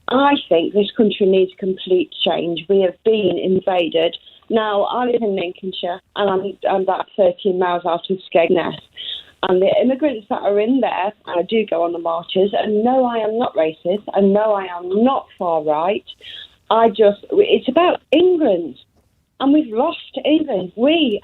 I think this country needs complete change. We have been invaded. Now, I live in Lincolnshire, and I'm about 13 miles out of Skegness. And the immigrants that are in there, and I do go on the marches, and no, I am not racist, and no, I am not far right. It's about England, and we've lost England. We,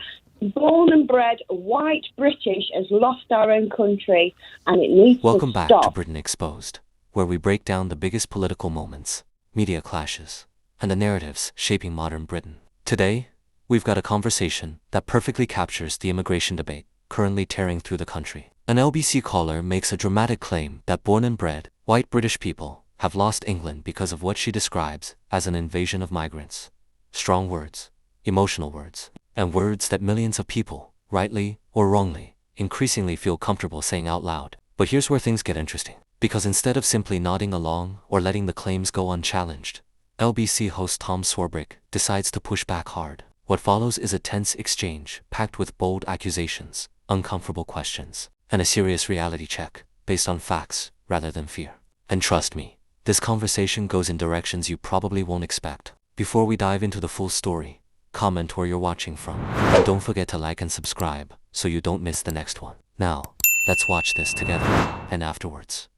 born and bred white British, has lost our own country, and it needs to stop. Welcome back to Britain Exposed, where we break down the biggest political moments, media clashes, and the narratives shaping modern Britain. Today, we've got a conversation that perfectly captures the immigration debate currently tearing through the country. An LBC caller makes a dramatic claim that born and bred white British people have lost England because of what she describes as an invasion of migrants. Strong words, emotional words, and words that millions of people, rightly or wrongly, increasingly feel comfortable saying out loud. But here's where things get interesting. Because instead of simply nodding along or letting the claims go unchallenged, LBC host Tom Swarbrick decides to push back hard. What follows is a tense exchange packed with bold accusations, uncomfortable questions, and a serious reality check based on facts rather than fear. And trust me, this conversation goes in directions you probably won't expect. Before we dive into the full story, comment where you're watching from, and don't forget to like and subscribe so you don't miss the next one. Now, let's watch this together, and afterwards,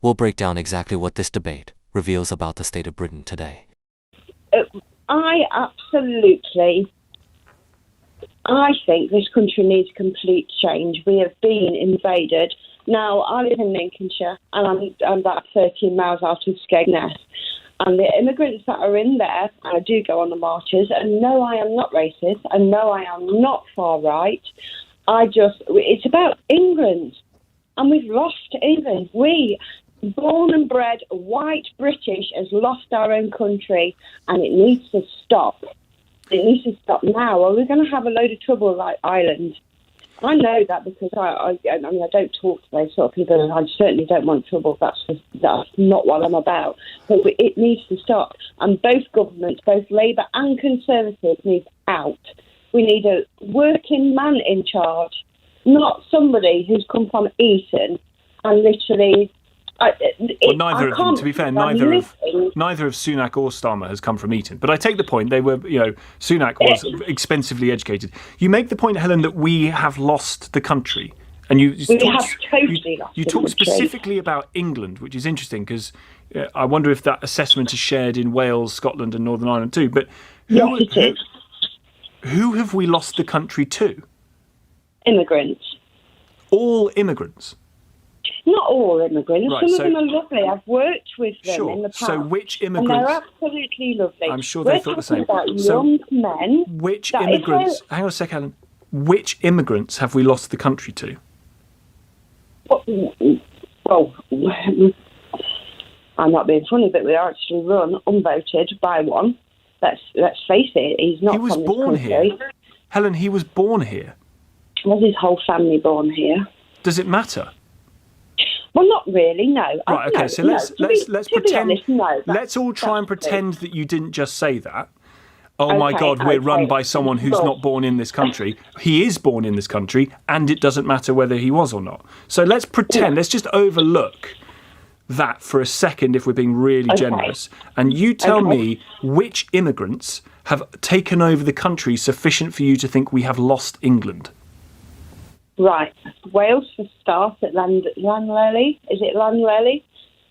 we'll break down exactly what this debate reveals about the state of Britain today. I think this country needs complete change. We have been invaded. Now, I live in Lincolnshire, and I'm about 13 miles out of Skegness. And the immigrants that are in there, and I do go on the marches, and no, I am not racist, and no, I am not far right. It's about England, and we've lost England. We, born and bred white British, has lost our own country, and it needs to stop. It needs to stop now, or we're going to have a load of trouble like Ireland. I know that because I don't talk to those sort of people, and I certainly don't want trouble. That's not what I'm about. But it needs to stop. And both governments, both Labour and Conservative, need out. We need a working man in charge, not somebody who's come from Eton and literally. Neither of them, to be fair, neither of Sunak or Starmer has come from Eton. But I take the point. They were, Sunak was expensively educated. You make the point, Helen, that we have lost the country. And you talk specifically about England, which is interesting because I wonder if that assessment is shared in Wales, Scotland and Northern Ireland too. But who have we lost the country to? Immigrants. All immigrants? Not all immigrants. Right, Some of them are lovely. I've worked with them in the past. So which immigrants? And they're absolutely lovely. I'm sure they thought the same. About young men. Which immigrants? Hang on a sec, Helen. Which immigrants have we lost the country to? Well, I'm not being funny, but we are actually run unvoted by one. Let's face it. He's not. He was from born this country. here. Helen, he was born here. Was his whole family born here? Does it matter? Well, not really, no. Right, okay, so let's pretend. Honest, no, let's all try and pretend that you didn't just say that. Oh, my God, we're run by someone who's not born in this country. He is born in this country, and it doesn't matter whether he was or not. So let's pretend, let's just overlook that for a second if we're being really generous. And you tell me which immigrants have taken over the country sufficient for you to think we have lost England. Right. Wales, for start, at Llanelli. Is it Llanelli?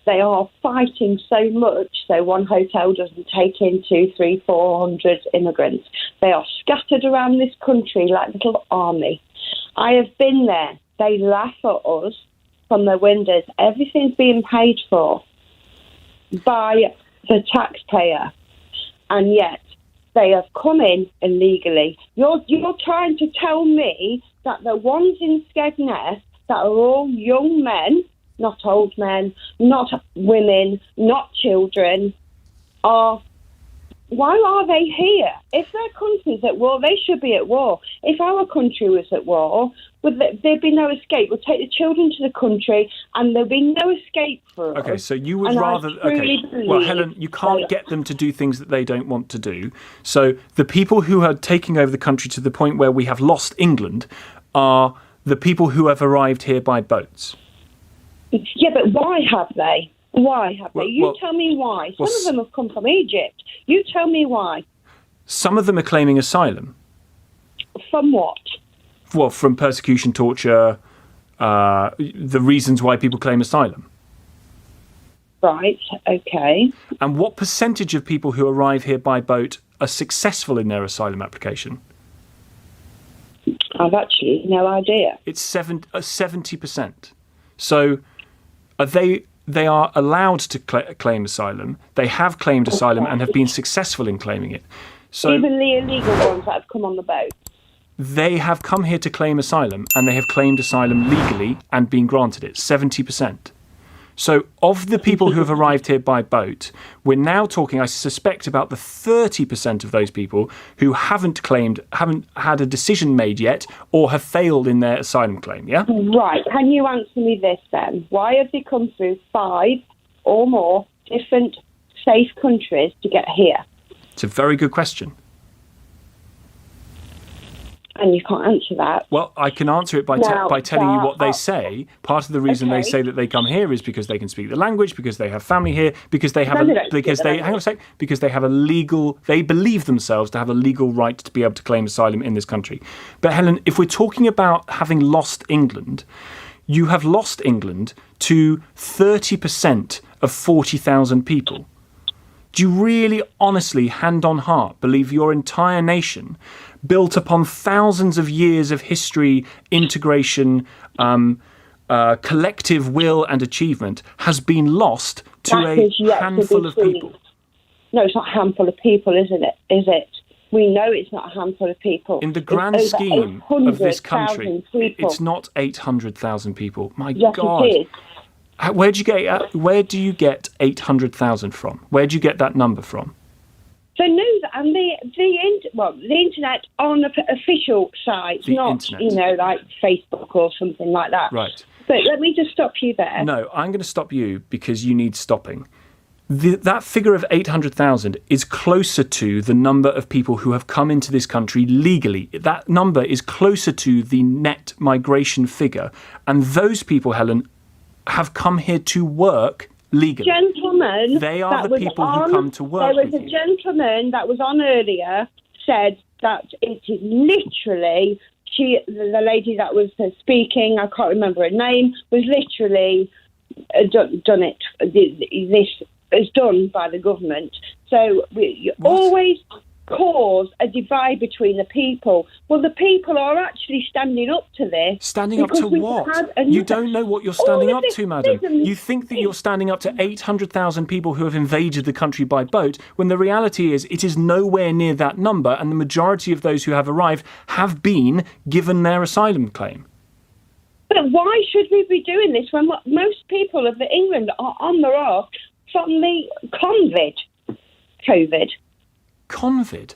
They are fighting so much so one hotel doesn't take in 200, 300, 400 immigrants. They are scattered around this country like a little army. I have been there. They laugh at us from their windows. Everything's being paid for by the taxpayer. And yet they have come in illegally. You're trying to tell me that the ones in Skegness that are all young men, not old men, not women, not children, why are they here? If their country's at war, they should be at war. If our country was at war, there'd be no escape. We'll take the children to the country and there'll be no escape for us. Okay, so you would rather... Okay, well, Helen, you can't get them to do things that they don't want to do. So the people who are taking over the country to the point where we have lost England are the people who have arrived here by boats. Yeah, but why have they? Why have they? You tell me why. Some of them have come from Egypt. You tell me why. Some of them are claiming asylum. From what? Well, from persecution, torture, the reasons why people claim asylum. Right, okay. And what percentage of people who arrive here by boat are successful in their asylum application? I've actually no idea. It's 70%. So they are allowed to claim asylum. They have claimed asylum and have been successful in claiming it. So even the illegal ones that have come on the boat? They have come here to claim asylum, and they have claimed asylum legally and been granted it, 70%. So of the people who have arrived here by boat, we're now talking, I suspect, about the 30% of those people who haven't had a decision made yet, or have failed in their asylum claim, yeah? Right. Can you answer me this then? Why have they come through 5 or more different safe countries to get here? It's a very good question. And you can't answer that. Well, I can answer it by telling you what they say. Part of the reason they say that they come here is because they can speak the language, because they have family here, because they have they believe themselves to have a legal right to be able to claim asylum in this country. But Helen, if we're talking about having lost England, you have lost England to 30% of 40,000 people. Do you really, honestly, hand on heart, believe your entire nation, built upon thousands of years of history, integration, collective will and achievement, has been lost to a handful of people? No, it's not a handful of people, isn't it? Is it? We know it's not a handful of people. In the grand scheme of this country, it's not 800,000 people. My God. It is. Where do you get 800,000 from? Where do you get that number from? So no, and the internet on official sites, not like Facebook or something like that. Right. But let me just stop you there. No, I'm going to stop you because you need stopping. That figure of 800,000 is closer to the number of people who have come into this country legally. That number is closer to the net migration figure, and those people, Helen, have come here to work legally. Gentlemen, they are the people who come to work. There was a gentleman that was on earlier said that it is literally the lady that was speaking. I can't remember her name. Was literally done it. This is done by the government. So you always cause a divide between the people. Well, the people are actually standing up to this. Standing up to what? You don't know what you're standing up to, madam. You think that you're standing up to 800,000 people who have invaded the country by boat, when the reality is it is nowhere near that number, and the majority of those who have arrived have been given their asylum claim. But why should we be doing this when most people of England are on the raft from the COVID? Convid? COVID.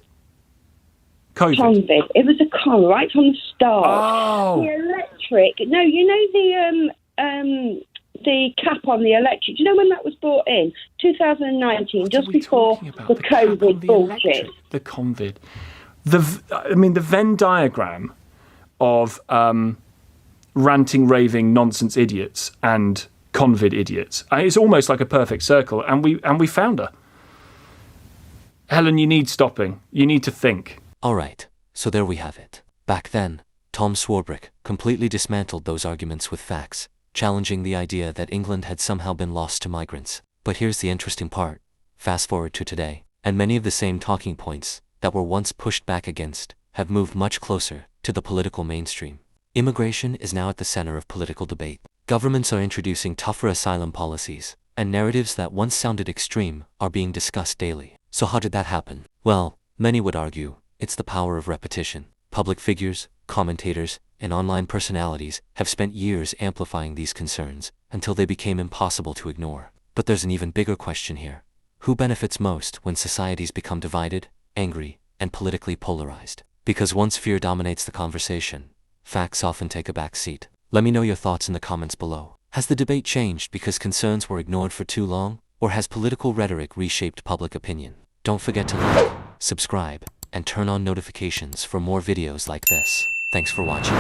Convid. It was a con right from the start. Oh. The electric. No, you know the cap on the electric. Do you know when that was brought in? 2019, just before the COVID bullshit. The Convid. The Venn diagram of ranting, raving, nonsense idiots and Convid idiots. It's almost like a perfect circle, and we found her. Helen, you need stopping. You need to think. All right, so there we have it. Back then, Tom Swarbrick completely dismantled those arguments with facts, challenging the idea that England had somehow been lost to migrants. But here's the interesting part. Fast forward to today, and many of the same talking points that were once pushed back against have moved much closer to the political mainstream. Immigration is now at the center of political debate. Governments are introducing tougher asylum policies, and narratives that once sounded extreme are being discussed daily. So how did that happen? Well, many would argue it's the power of repetition. Public figures, commentators, and online personalities have spent years amplifying these concerns until they became impossible to ignore. But there's an even bigger question here. Who benefits most when societies become divided, angry, and politically polarized? Because once fear dominates the conversation, facts often take a back seat. Let me know your thoughts in the comments below. Has the debate changed because concerns were ignored for too long? Or has political rhetoric reshaped public opinion? Don't forget to like, subscribe, and turn on notifications for more videos like this. Thanks for watching.